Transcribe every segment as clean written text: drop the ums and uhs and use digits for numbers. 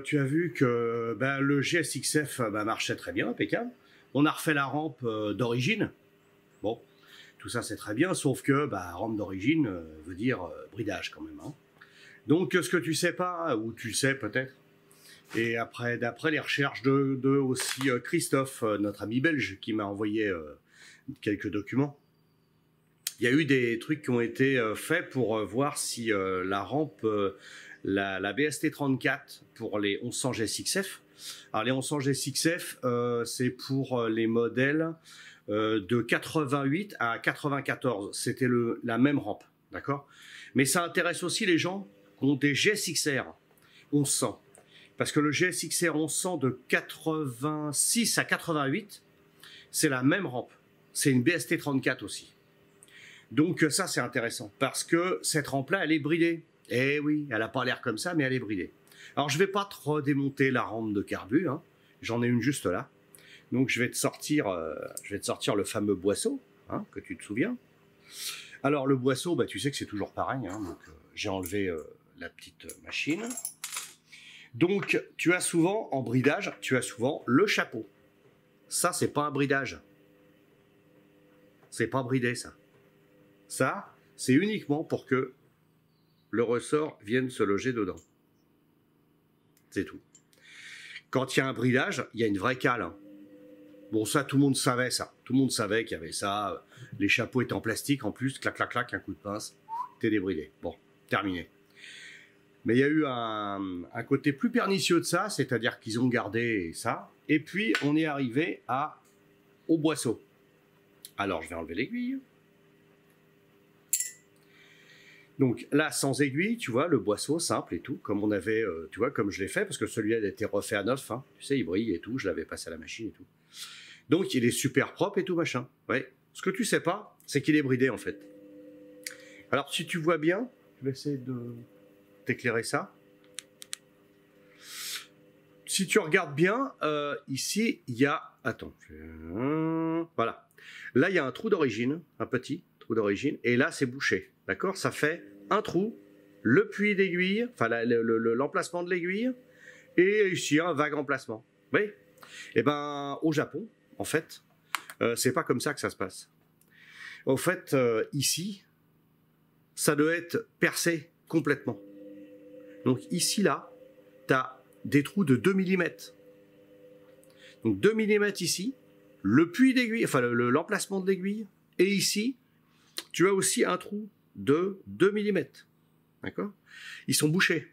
tu as vu que le GSXF marchait très bien, impeccable. On a refait la rampe d'origine. Bon, tout ça c'est très bien, sauf que rampe d'origine veut dire bridage quand même. Hein. Donc ce que tu sais pas, ou tu sais peut-être, et après, d'après les recherches de aussi Christophe, notre ami belge, qui m'a envoyé quelques documents, il y a eu des trucs qui ont été faits pour voir si la rampe, la BST34 pour les 1100 GSXF, alors les 1100 GSXF, c'est pour les modèles de 88 à 94, c'était la même rampe, d'accord? Mais ça intéresse aussi les gens qui ont des GSXR 1100. Parce que le GSXR 1100 de 86 à 88, c'est la même rampe. C'est une BST34 aussi. Donc ça, c'est intéressant. Parce que cette rampe-là, elle est bridée. Eh oui, elle n'a pas l'air comme ça, mais elle est bridée. Alors, je ne vais pas te redémonter la rampe de carbu. Hein. J'en ai une juste là. Donc, je vais te sortir le fameux boisseau, hein, que tu te souviens. Alors, le boisseau, tu sais que c'est toujours pareil. Hein, donc, j'ai enlevé la petite machine. Donc, tu as souvent, en bridage, tu as souvent le chapeau. Ça, c'est pas un bridage. C'est pas bridé, ça. Ça, c'est uniquement pour que le ressort vienne se loger dedans. C'est tout. Quand il y a un bridage, il y a une vraie cale. Hein. Bon, ça, tout le monde savait ça. Tout le monde savait qu'il y avait ça. Les chapeaux étaient en plastique, en plus, clac, clac, clac, un coup de pince, t'es débridé. Bon, terminé. Mais il y a eu un côté plus pernicieux de ça, c'est-à-dire qu'ils ont gardé ça. Et puis, on est arrivé au boisseau. Alors, je vais enlever l'aiguille. Donc là, sans aiguille, tu vois, le boisseau simple et tout, comme on avait, tu vois, comme je l'ai fait, parce que celui-là, il a été refait à neuf, hein, tu sais, il brille et tout, je l'avais passé à la machine et tout. Donc, il est super propre et tout, machin. Ouais. Ce que tu sais pas, c'est qu'il est bridé, en fait. Alors, si tu vois bien, je vais essayer de t'éclairer ça. Si tu regardes bien, ici, il y a... Attends. Voilà. Là, il y a un trou d'origine, un petit trou d'origine, et là, c'est bouché. D'accord? Ça fait un trou, le puits d'aiguille, enfin l'emplacement de l'aiguille, et ici, un vague emplacement. Oui? Eh ben, au Japon, en fait, c'est pas comme ça que ça se passe. Au fait, ici, ça doit être percé complètement. Donc ici, là, tu as des trous de 2 mm. Donc 2 mm ici, le puits d'aiguille, enfin l'emplacement de l'aiguille, et ici, tu as aussi un trou de 2 mm. D'accord? Ils sont bouchés.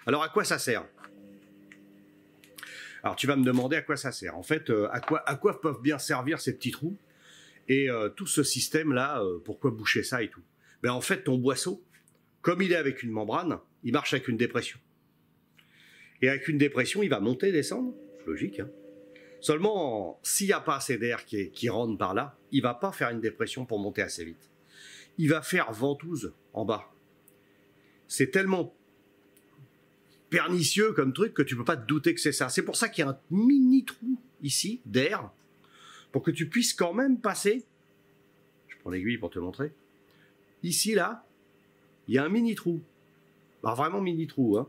Alors à quoi ça sert? Alors tu vas me demander à quoi ça sert. En fait, à quoi peuvent bien servir ces petits trous? Et tout ce système-là, pourquoi boucher ça et tout? Ben, en fait, ton boisseau, comme il est avec une membrane, il marche avec une dépression. Et avec une dépression, il va monter, descendre. Logique, hein. Seulement, s'il n'y a pas assez d'air qui rentre par là, il ne va pas faire une dépression pour monter assez vite. Il va faire ventouse en bas. C'est tellement pernicieux comme truc que tu ne peux pas te douter que c'est ça. C'est pour ça qu'il y a un mini trou ici d'air pour que tu puisses quand même passer. Je prends l'aiguille pour te montrer. Ici, là, il y a un mini trou. Alors, vraiment mini trou. Hein.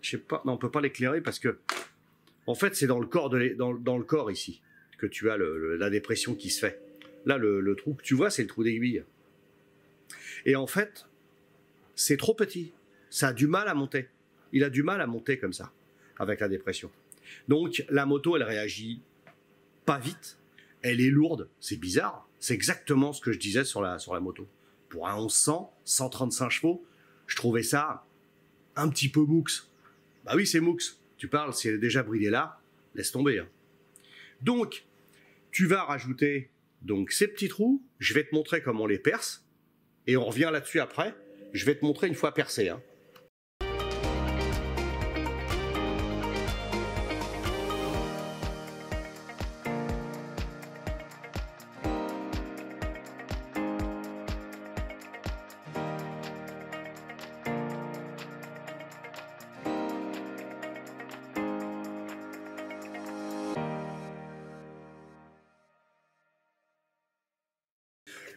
Je sais pas, non, on ne peut pas l'éclairer parce que, en fait, c'est dans le corps, dans le corps ici que tu as la dépression qui se fait. Là, le trou que tu vois, c'est le trou d'aiguille. Et en fait, c'est trop petit. Ça a du mal à monter. Il a du mal à monter comme ça, avec la dépression. Donc, la moto, elle réagit pas vite. Elle est lourde. C'est bizarre. C'est exactement ce que je disais sur la moto. Pour un 1100, 135 chevaux, je trouvais ça un petit peu moux. Bah oui, c'est moux. Tu parles, si elle est déjà bridée là, laisse tomber. Hein. Donc, tu vas rajouter donc ces petits trous. Je vais te montrer comment on les perce. Et on revient là-dessus après. Je vais te montrer une fois percé. Hein.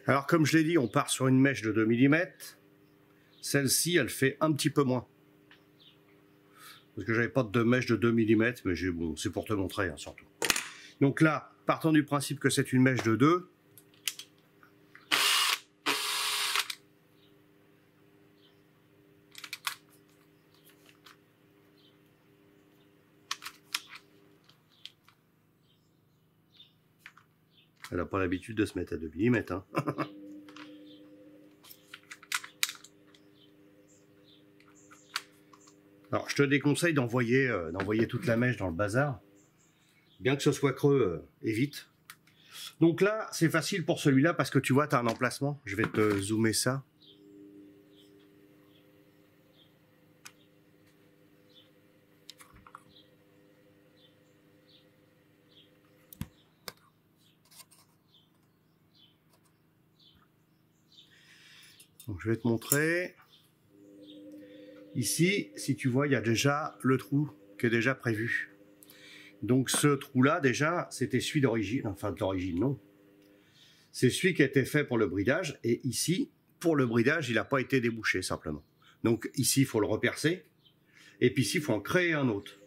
Alors, comme je l'ai dit, on part sur une mèche de 2 mm. Celle-ci, elle fait un petit peu moins. parce que j'avais pas de mèche de 2 mm, mais bon, c'est pour te montrer, hein, surtout. Donc là, partant du principe que c'est une mèche de 2, elle n'a pas l'habitude de se mettre à 2 mm. Hein. Alors, je te déconseille d'envoyer toute la mèche dans le bazar. Bien que ce soit creux, évite. Donc là, c'est facile pour celui-là parce que tu vois, tu as un emplacement. Je vais te zoomer ça. Donc, je vais te montrer. Ici, si tu vois, il y a déjà le trou qui est déjà prévu. Donc ce trou-là, déjà, c'était celui d'origine. Enfin, d'origine, non. C'est celui qui a été fait pour le bridage. Et ici, pour le bridage, il n'a pas été débouché, simplement. Donc ici, il faut le repercer. Et puis ici, il faut en créer un autre.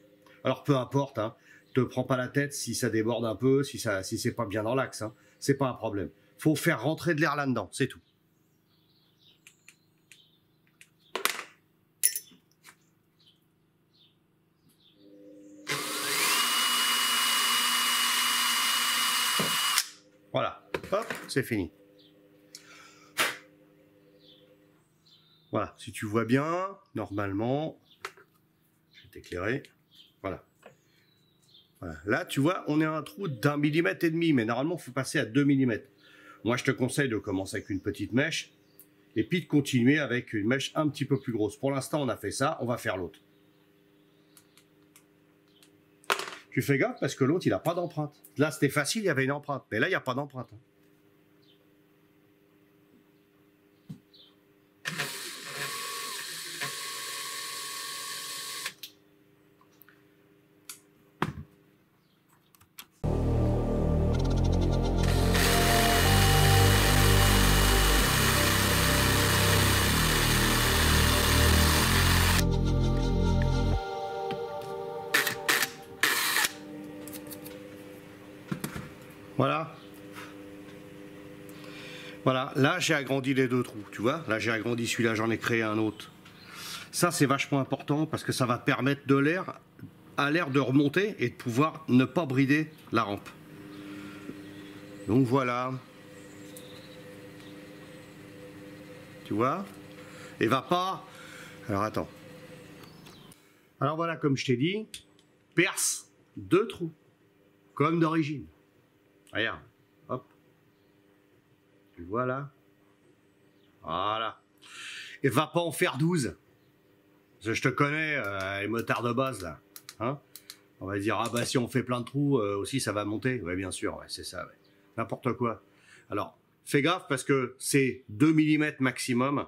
Alors, peu importe, hein. Te prends pas la tête si ça déborde un peu, si c'est pas bien dans l'axe. Hein. C'est pas un problème. Faut faire rentrer de l'air là-dedans, c'est tout. Voilà, hop, c'est fini. Voilà, si tu vois bien, normalement, je vais t'éclairer, voilà. Voilà. Là, tu vois, on est à un trou d'1,5 mm, mais normalement, il faut passer à 2 mm. Moi, je te conseille de commencer avec une petite mèche, et puis de continuer avec une mèche un petit peu plus grosse. Pour l'instant, on a fait ça, on va faire l'autre. Tu fais gaffe parce que l'autre, il n'a pas d'empreinte. Là, c'était facile, il y avait une empreinte. Mais là, il n'y a pas d'empreinte. Voilà. Voilà, là j'ai agrandi les deux trous, tu vois. Là j'ai agrandi celui-là, j'en ai créé un autre. Ça c'est vachement important parce que ça va permettre de l'air de remonter et de pouvoir ne pas brider la rampe. Donc voilà. Tu vois? Et va pas... Alors attends. Alors voilà, comme je t'ai dit, perce deux trous, comme d'origine. Regarde, hop. Tu vois là? Voilà. Et va pas en faire 12. Parce que je te connais, les motards de base là. Hein? On va dire, ah bah si on fait plein de trous, aussi ça va monter. Ouais, bien sûr, ouais, c'est ça. Ouais. N'importe quoi. Alors, fais gaffe parce que c'est 2 mm maximum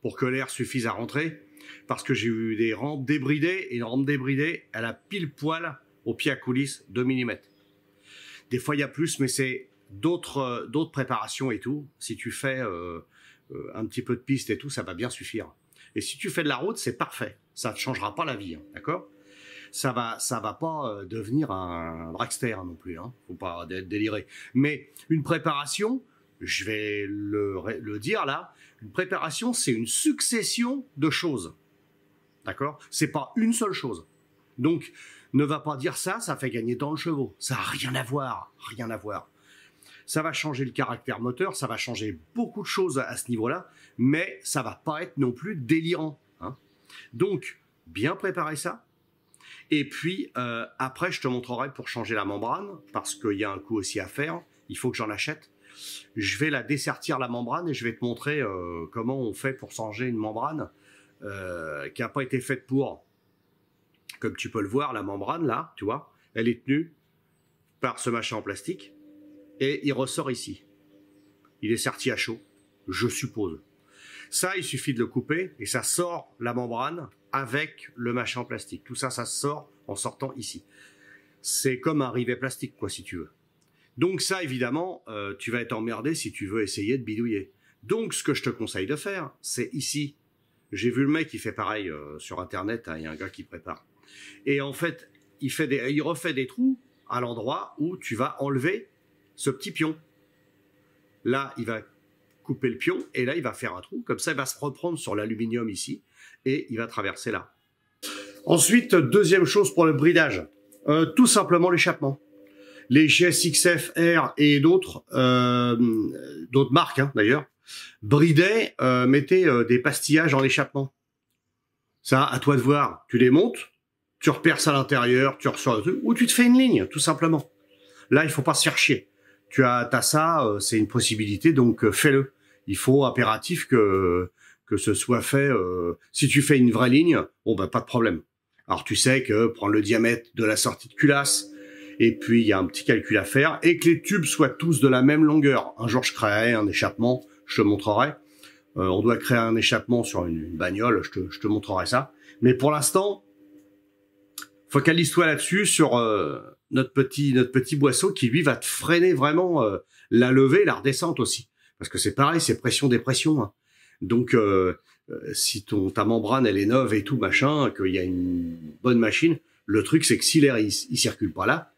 pour que l'air suffise à rentrer. Parce que j'ai eu des rampes débridées, et une rampe débridée, elle a pile poil au pied à coulisses 2 mm. Des fois, il y a plus, mais c'est d'autres préparations et tout. Si tu fais un petit peu de piste et tout, ça va bien suffire. Et si tu fais de la route, c'est parfait. Ça ne changera pas la vie, hein, d'accord? Ça va pas devenir un dragster non plus. Hein. Faut pas délirer. Mais une préparation, je vais le dire là, une préparation, c'est une succession de choses. D'accord? C'est pas une seule chose. Donc, ne va pas dire ça, ça fait gagner tant de chevaux. Ça n'a rien à voir, rien à voir. Ça va changer le caractère moteur, ça va changer beaucoup de choses à ce niveau-là, mais ça va pas être non plus délirant. Hein. Donc, bien préparer ça. Et puis, après, je te montrerai pour changer la membrane, parce qu'il y a un coup aussi à faire. Il faut que j'en achète. Je vais la dessertir, la membrane, et je vais te montrer comment on fait pour changer une membrane qui n'a pas été faite pour. Comme tu peux le voir, la membrane, là, tu vois, elle est tenue par ce machin en plastique. Et il ressort ici. Il est serti à chaud, je suppose. Ça, il suffit de le couper, et ça sort la membrane avec le machin en plastique. Tout ça, ça sort en sortant ici. C'est comme un rivet plastique, quoi, si tu veux. Donc ça, évidemment, tu vas être emmerdé si tu veux essayer de bidouiller. Donc, ce que je te conseille de faire, c'est ici, J'ai vu le mec, il fait pareil sur Internet, hein, il y a un gars qui prépare. Et en fait, il refait des trous à l'endroit où tu vas enlever ce petit pion. Là, il va couper le pion et là, il va faire un trou. Comme ça, il va se reprendre sur l'aluminium ici et il va traverser là. Ensuite, deuxième chose pour le bridage, tout simplement l'échappement. Les GSXF R et d'autres marques hein, d'ailleurs, bridaient, mettaient des pastillages en échappement. Ça, à toi de voir. Tu les montes, tu reperces à l'intérieur, tu reçois le truc, ou tu te fais une ligne, tout simplement. Là, il faut pas se faire chier. T'as ça, c'est une possibilité, donc fais-le. Il faut impératif que ce soit fait. Si tu fais une vraie ligne, bon ben pas de problème. Alors tu sais que prendre le diamètre de la sortie de culasse, et puis il y a un petit calcul à faire, et que les tubes soient tous de la même longueur. Un jour je créerai un échappement, je te montrerai. On doit créer un échappement sur une bagnole, je te montrerai ça. Mais pour l'instant, focalise-toi là-dessus sur notre petit boisseau qui lui va te freiner vraiment la levée, la redescente aussi. Parce que c'est pareil, c'est pression-dépression. Hein. Donc si ta membrane elle est neuve et tout machin, qu'il y a une bonne machine, le truc c'est que si l'air il circule pas là,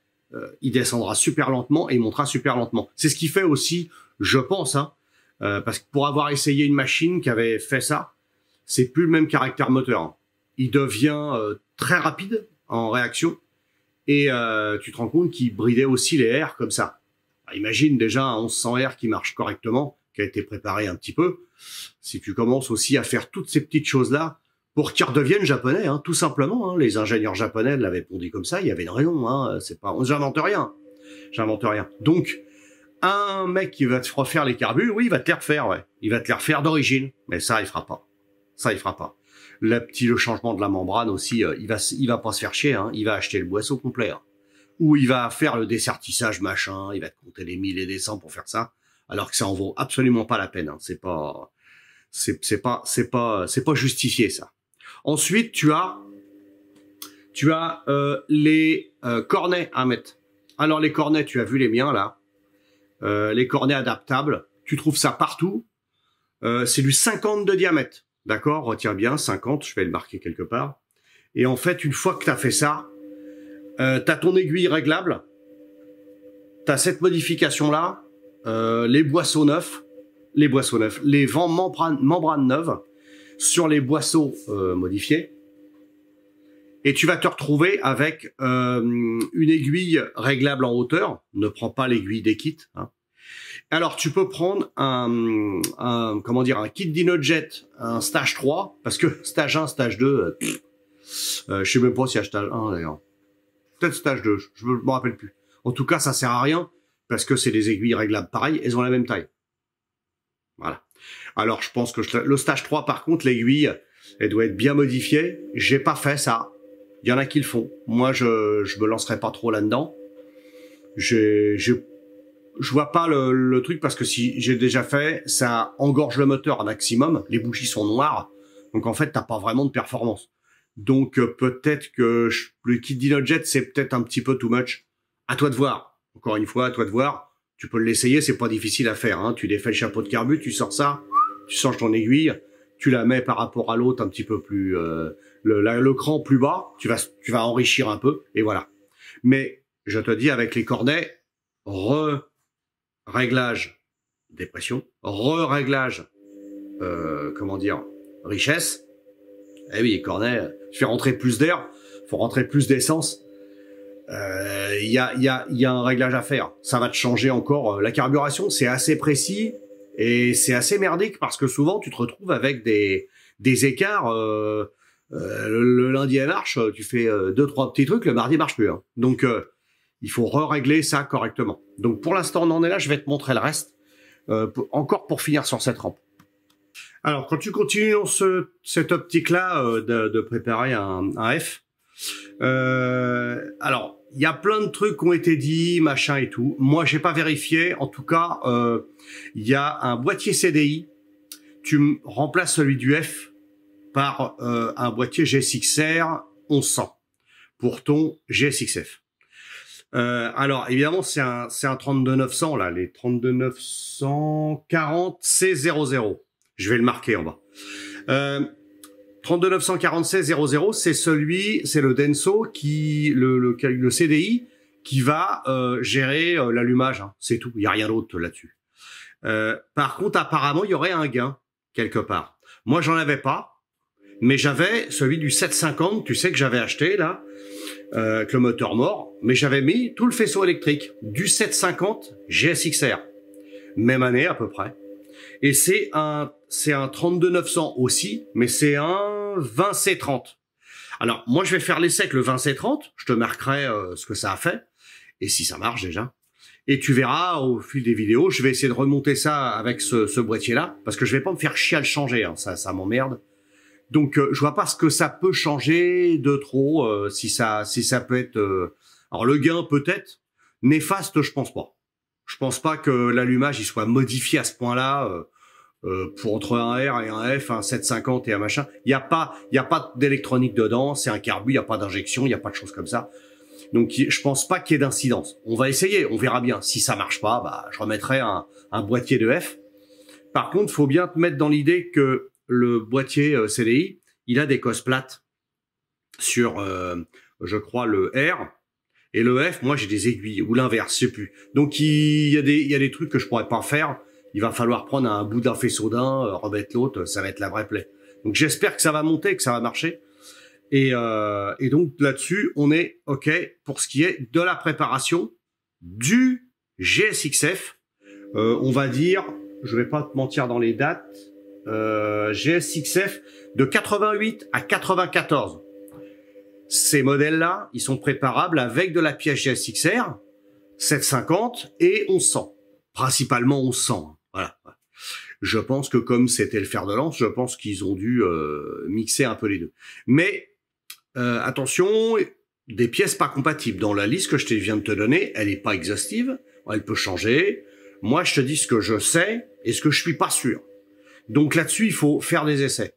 il descendra super lentement et il montera super lentement. C'est ce qui fait aussi, je pense, hein, parce que pour avoir essayé une machine qui avait fait ça, c'est plus le même caractère moteur. Hein. Il devient très rapide en réaction et tu te rends compte qu'il bridait aussi les R comme ça. Alors, imagine déjà un 1100 R qui marche correctement, qui a été préparé un petit peu. Si tu commences aussi à faire toutes ces petites choses-là pour qu'ils redeviennent japonais, hein, tout simplement. Hein. Les ingénieurs japonais l'avaient pondu comme ça, il y avait une raison. Hein. C'est pas, j'invente rien. Donc, un mec qui va te refaire les carbus, oui, il va te les refaire, ouais. Il va te les refaire d'origine, mais ça, il fera pas. Le changement de la membrane aussi, il va pas se faire chier, hein. Il va acheter le boisseau complet. Hein. Ou il va faire le dessertissage machin, il va te compter les 1000 et des 100 pour faire ça, alors que ça en vaut absolument pas la peine. Hein. C'est pas justifié ça. Ensuite, tu as les cornets à mettre. Alors les cornets, tu as vu les miens là, les cornets adaptables. Tu trouves ça partout. C'est du 50 de diamètre. D'accord, retiens bien, 50, je vais le marquer quelque part. Et en fait, une fois que tu as fait ça, tu as ton aiguille réglable, tu as cette modification-là, les boisseaux neufs, les membranes neuves sur les boisseaux modifiés. Et tu vas te retrouver avec une aiguille réglable en hauteur. Ne prends pas l'aiguille des kits, hein. Alors, tu peux prendre un kit DynoJet, un stage 3, parce que stage 1, stage 2, je sais même pas s'il y a stage 1 d'ailleurs. Peut-être stage 2, je me rappelle plus. En tout cas, ça sert à rien, parce que c'est des aiguilles réglables pareilles, elles ont la même taille. Voilà. Alors, je pense que le stage 3, par contre, l'aiguille, elle doit être bien modifiée. J'ai pas fait ça. Il y en a qui le font. Moi, je me lancerai pas trop là-dedans. Je vois pas le truc parce que si j'ai déjà fait, ça engorge le moteur un maximum. Les bougies sont noires. Donc, en fait, t'as pas vraiment de performance. Donc, peut-être que le kit DynoJet, c'est peut-être un petit peu too much. À toi de voir. Encore une fois, à toi de voir. Tu peux l'essayer, c'est pas difficile à faire. Hein. Tu défais le chapeau de carbu, tu sors ça, tu changes ton aiguille, tu la mets par rapport à l'autre un petit peu plus... le cran plus bas, tu vas enrichir un peu, et voilà. Mais, je te dis, avec les cornets, réglage dépression, réglage richesse. Eh oui, les cornets, tu fais rentrer plus d'air, faut rentrer plus d'essence. Il y a un réglage à faire. Ça va te changer encore. La carburation, c'est assez précis et c'est assez merdique parce que souvent tu te retrouves avec des écarts. Le lundi elle marche, tu fais 2-3 petits trucs, le mardi marche plus. Hein. Donc il faut régler ça correctement. Donc pour l'instant on en est là, je vais te montrer le reste. Encore pour finir sur cette rampe. Alors quand tu continues dans cette optique-là de préparer un F, alors il y a plein de trucs qui ont été dit, machin et tout. Moi j'ai pas vérifié. En tout cas, il y a un boîtier CDI. Tu remplaces celui du F par un boîtier GSX-R 1100 pour ton GSX-F. Alors évidemment c'est un 32900 là, les 32940 C00. Je vais le marquer en bas. 32 946 00, c'est le Denso le CDI qui va gérer l'allumage. Hein. C'est tout, il n'y a rien d'autre là-dessus. Par contre, apparemment, il y aurait un gain quelque part. Moi, j'en avais pas, mais j'avais celui du 750, tu sais que j'avais acheté là, avec le moteur mort, mais j'avais mis tout le faisceau électrique du 750 GSXR, même année à peu près. Et c'est un 32 900 aussi, mais c'est un 20 C30. Alors, moi, je vais faire l'essai avec le 20 C30. Je te marquerai ce que ça a fait. Et si ça marche déjà. Et tu verras au fil des vidéos, je vais essayer de remonter ça avec ce boîtier-là. Parce que je vais pas me faire chier à le changer. Hein, ça m'emmerde. Donc, je vois pas ce que ça peut changer de trop. Si ça peut être... Alors, le gain, peut-être. Néfaste, je pense pas. Je pense pas que l'allumage il soit modifié à ce point-là pour entre un R et un F, un 750 et un machin. Il y a pas d'électronique dedans, c'est un carbu, il y a pas d'injection, il y a pas de choses comme ça. Donc je pense pas qu'il y ait d'incidence. On va essayer, on verra bien. Si ça marche pas, bah je remettrai un boîtier de F. Par contre, faut bien te mettre dans l'idée que le boîtier CDI, il a des cosses plates sur je crois le R. Et le F, moi, j'ai des aiguilles, ou l'inverse, je sais plus. Donc, il y a des trucs que je pourrais pas faire. Il va falloir prendre un bout d'un faisceau d'un, remettre l'autre, ça va être la vraie plaie. Donc, j'espère que ça va monter, que ça va marcher. Et donc, là-dessus, on est OK pour ce qui est de la préparation du GSXF. On va dire, je vais pas te mentir dans les dates, GSXF de 88 à 94. Ces modèles-là, ils sont préparables avec de la pièce GSXR, 750 et 1100. Principalement 1100. Voilà. Je pense que comme c'était le fer de lance, je pense qu'ils ont dû mixer un peu les deux. Mais attention, des pièces pas compatibles. Dans la liste que je viens de te donner, elle n'est pas exhaustive. Elle peut changer. Moi, je te dis ce que je sais et ce que je suis pas sûr. Donc là-dessus, il faut faire des essais.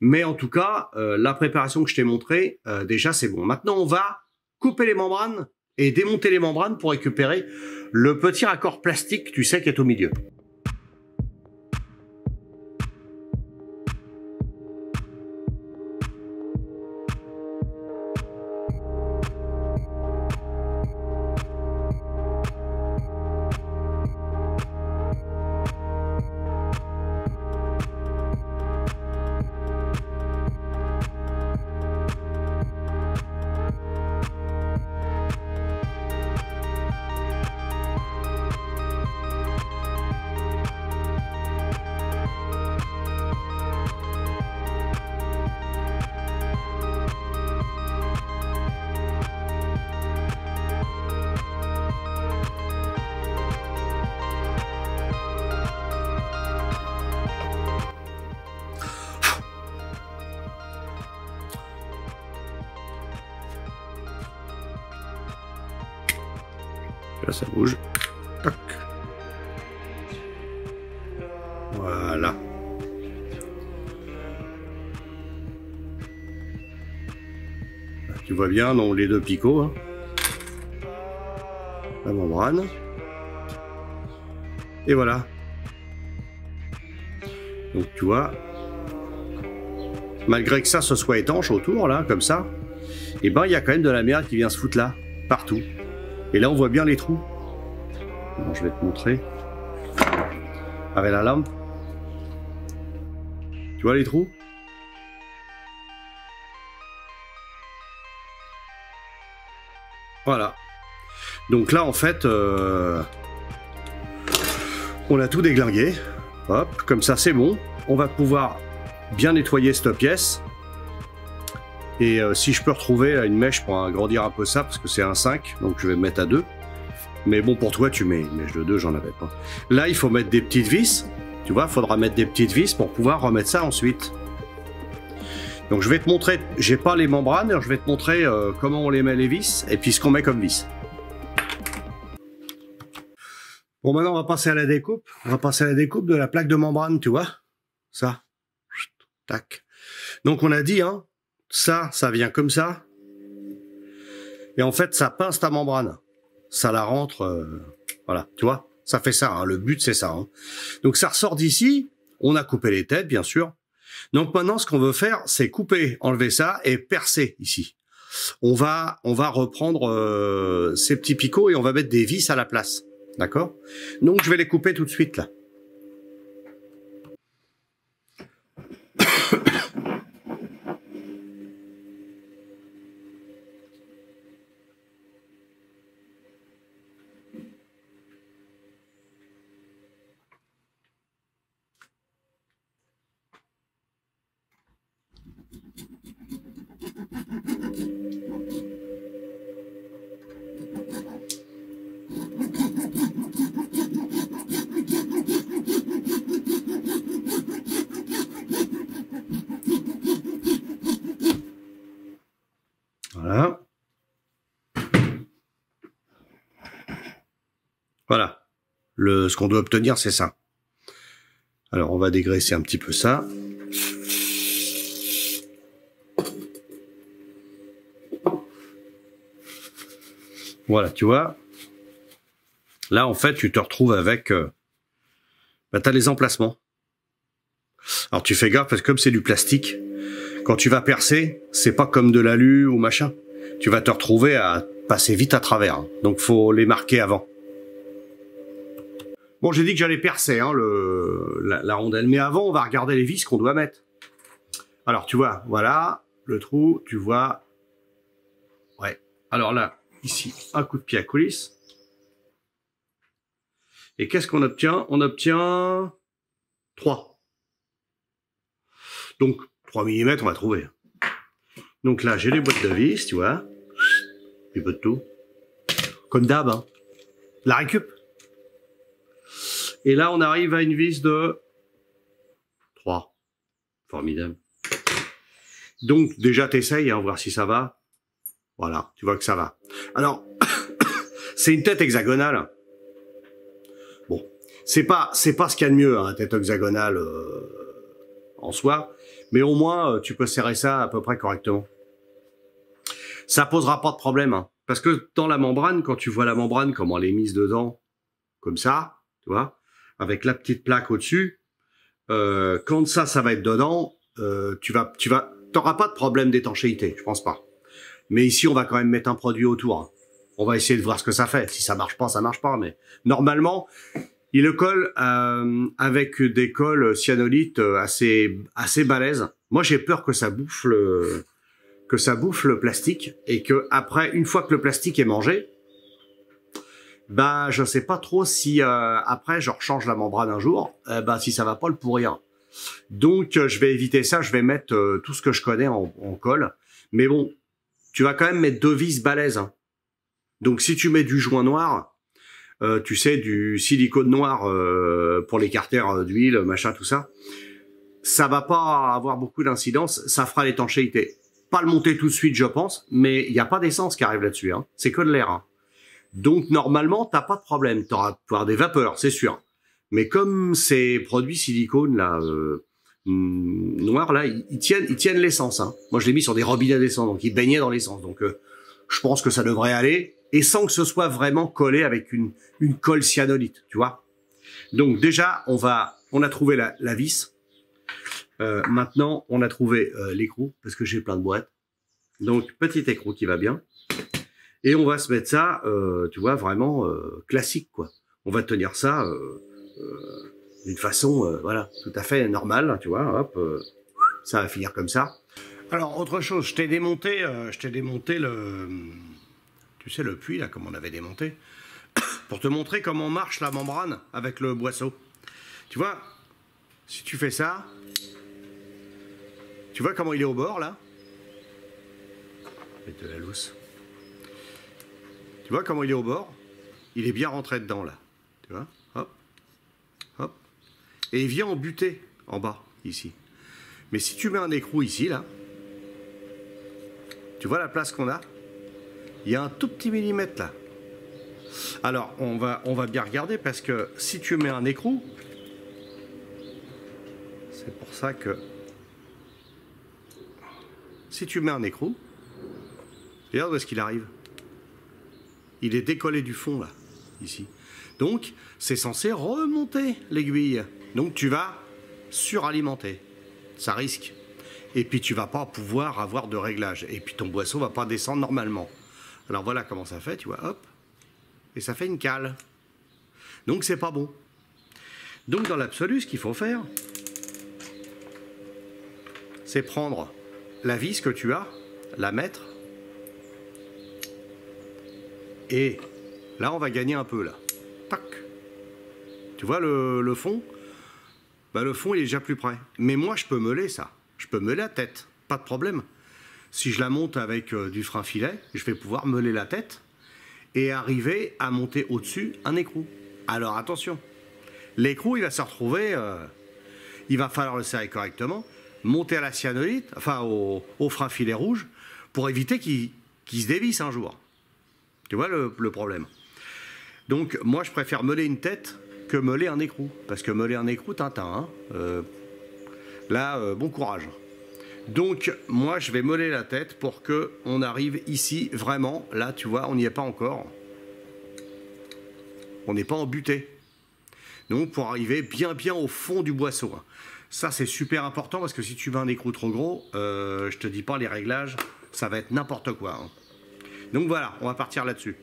Mais en tout cas, la préparation que je t'ai montrée, déjà, c'est bon. Maintenant, on va couper les membranes et démonter les membranes pour récupérer le petit raccord plastique, tu sais, qui est au milieu. Là, ça bouge. Toc. Voilà. Là, tu vois bien, non, les deux picots. Hein. La membrane. Et voilà. Donc, tu vois, malgré que ça se soit étanche autour, là, comme ça, et ben, il y a quand même de la merde qui vient se foutre là, partout. Et là, on voit bien les trous. Bon, je vais te montrer. Avec la lampe. Tu vois les trous? Voilà. Donc là, en fait, on a tout déglingué. Hop, comme ça, c'est bon. On va pouvoir bien nettoyer cette pièce. Et si je peux retrouver une mèche pour agrandir un peu ça, parce que c'est un 5, donc je vais me mettre à 2. Mais bon, pour toi, tu mets une mèche de 2, j'en avais pas. Là, il faut mettre des petites vis. Tu vois, il faudra mettre des petites vis pour pouvoir remettre ça ensuite. Donc je vais te montrer, j'ai pas les membranes, je vais te montrer comment on les met les vis, et puis ce qu'on met comme vis. Bon, maintenant, on va passer à la découpe. On va passer à la découpe de la plaque de membrane, tu vois. Ça. Tac. Donc on a dit, hein, ça vient comme ça. Et en fait, ça pince ta membrane. Ça la rentre, voilà, tu vois. Ça fait ça, hein, le but c'est ça. Hein. Donc ça ressort d'ici. On a coupé les têtes, bien sûr. Donc maintenant, ce qu'on veut faire, c'est couper, enlever ça et percer ici. On va reprendre ces petits picots et on va mettre des vis à la place. D'accord? Donc je vais les couper tout de suite là. Voilà. Voilà. Ce qu'on doit obtenir, c'est ça. Alors, on va dégraisser un petit peu ça. Voilà, tu vois. Là, en fait, tu te retrouves avec... t'as les emplacements. Alors, tu fais gaffe, parce que comme c'est du plastique, quand tu vas percer, c'est pas comme de l'alu ou machin. Tu vas te retrouver à passer vite à travers. Hein. Donc, faut les marquer avant. Bon, j'ai dit que j'allais percer hein, la rondelle. Mais avant, on va regarder les vis qu'on doit mettre. Alors, tu vois, voilà, le trou, tu vois. Ouais. Alors là, ici, un coup de pied à coulisse. Et qu'est-ce qu'on obtient? On obtient 3. Donc, 3 mm, on va trouver. Donc là, j'ai les boîtes de vis, tu vois. Un peu de tout. Comme d'hab, hein. La récup. Et là, on arrive à une vis de 3. Formidable. Donc, déjà, t'essayes, hein, voir si ça va. Voilà, tu vois que ça va. Alors, c'est une tête hexagonale. Bon, c'est pas ce qu'il y a de mieux, hein, tête hexagonale en soi. Mais au moins, tu peux serrer ça à peu près correctement. Ça posera pas de problème, hein, parce que dans la membrane, quand tu vois la membrane, comment elle est mise dedans, comme ça, tu vois, avec la petite plaque au-dessus, quand ça va être dedans, t'auras pas de problème d'étanchéité, je pense pas. Mais ici, on va quand même mettre un produit autour. Hein. On va essayer de voir ce que ça fait. Si ça marche pas, mais normalement, il le colle avec des colles cyanolite assez balèzes. Moi, j'ai peur que ça bouffe le plastique et que après, une fois que le plastique est mangé, je sais pas trop si après je rechange la membrane un jour, si ça va pas le pourrir. Donc je vais éviter ça, je vais mettre tout ce que je connais en colle. Mais bon, tu vas quand même mettre 2 vis balèzes. Hein. Donc si tu mets du joint noir, tu sais, du silicone noir pour les carters d'huile, machin, tout ça, ça va pas avoir beaucoup d'incidence, ça fera l'étanchéité. Pas le monter tout de suite, je pense, mais il n'y a pas d'essence qui arrive là-dessus, hein. C'est que de l'air. Hein. Donc normalement, t'as pas de problème, tu auras des vapeurs, c'est sûr. Mais comme ces produits silicone là, noirs là, ils tiennent l'essence. Hein. Moi, je l'ai mis sur des robinets d'essence, donc ils baignaient dans l'essence. Donc je pense que ça devrait aller, et sans que ce soit vraiment collé avec une colle cyanolite, tu vois. Donc déjà, on a trouvé la vis. Maintenant, on a trouvé l'écrou, parce que j'ai plein de boîtes. Donc, petit écrou qui va bien. Et on va se mettre ça, tu vois, vraiment classique, quoi. On va tenir ça d'une façon, voilà, tout à fait normale, tu vois. Hop, ça va finir comme ça. Alors, autre chose, je t'ai démonté le... Tu sais, le puits, là, comme on avait démonté, pour te montrer comment marche la membrane avec le boisseau. Tu vois, si tu fais ça... Tu vois comment il est au bord, là? Mettre de la lousse. Tu vois comment il est au bord? Il est bien rentré dedans, là. Tu vois? Hop. Hop. Et il vient en butée, en bas, ici. Mais si tu mets un écrou ici, là, tu vois la place qu'on a? Il y a un tout petit millimètre, là. Alors, on va bien regarder, parce que si tu mets un écrou, c'est pour ça que... Si tu mets un écrou, regarde où est-ce qu'il arrive. Il est décollé du fond, là, ici. Donc, c'est censé remonter l'aiguille. Donc, tu vas suralimenter. Ça risque. Et puis tu vas pas pouvoir avoir de réglage. Et puis ton boisseau va pas descendre normalement. Alors voilà comment ça fait, tu vois, hop. Et ça fait une cale. Donc c'est pas bon. Donc dans l'absolu, ce qu'il faut faire, c'est prendre la vis que tu as, la mettre, et là on va gagner un peu là. Tac. Tu vois le fond? Bah, le fond il est déjà plus près. Mais moi je peux meuler ça. Je peux meuler la tête, pas de problème. Si je la monte avec du frein filet, je vais pouvoir meuler la tête et arriver à monter au-dessus un écrou. Alors attention, l'écrou il va se retrouver, il va falloir le serrer correctement, monter à la cyanolite, enfin au frein filet rouge, pour éviter qu'il se dévisse un jour. Tu vois le problème. Donc moi je préfère meuler une tête que meuler un écrou, parce que meuler un écrou, Tintin, hein, là, bon courage. Donc moi je vais meuler la tête pour que on arrive ici vraiment, là tu vois, on n'y est pas encore. On n'est pas embuté. Donc pour arriver bien au fond du boisseau. Ça c'est super important parce que si tu veux un écrou trop gros, je te dis pas les réglages, ça va être n'importe quoi. Hein. Donc voilà, on va partir là-dessus.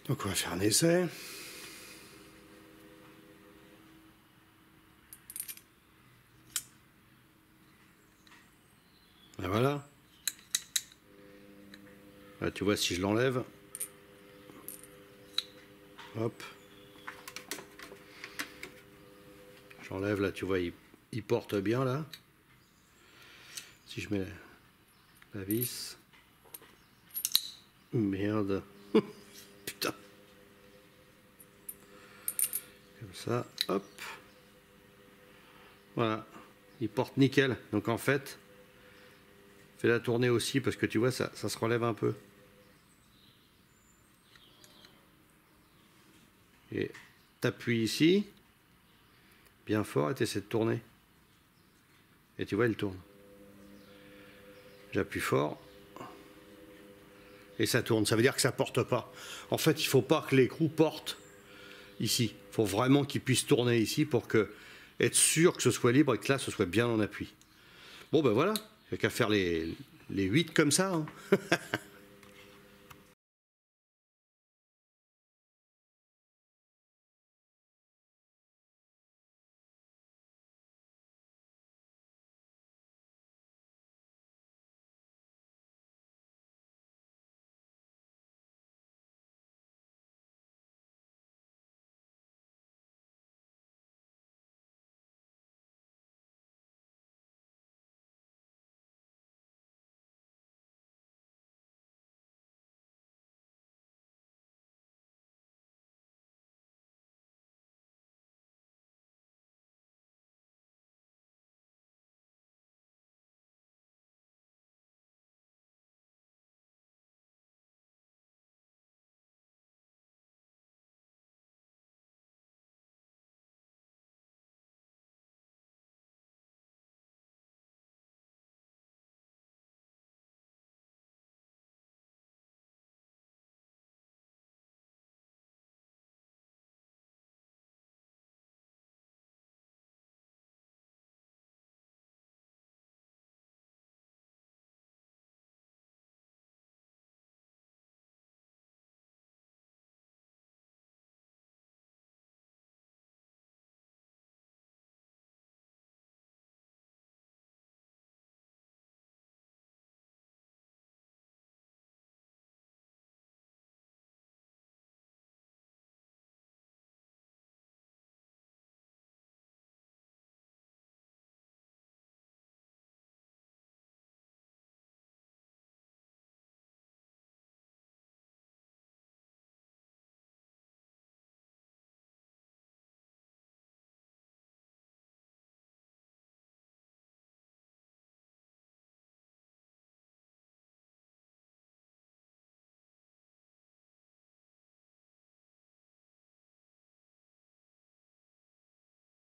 Donc on va faire un essai. Et voilà. Là tu vois si je l'enlève. Hop. J'enlève là, tu vois, il porte bien là. Si je mets la vis. Merde. Putain. Comme ça, hop. Voilà. Il porte nickel. Donc en fait, fais la tourner aussi parce que tu vois, ça se relève un peu. Et t'appuies ici, bien fort, et t'essaies de tourner. Et tu vois, il tourne. J'appuie fort. Et ça tourne. Ça veut dire que ça porte pas. En fait, il ne faut pas que l'écrou porte ici. Il faut vraiment qu'il puisse tourner ici pour être sûr que ce soit libre et que là, ce soit bien en appui. Bon, ben voilà. Il n'y a qu'à faire les 8 comme ça. Hein.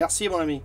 Merci mon ami.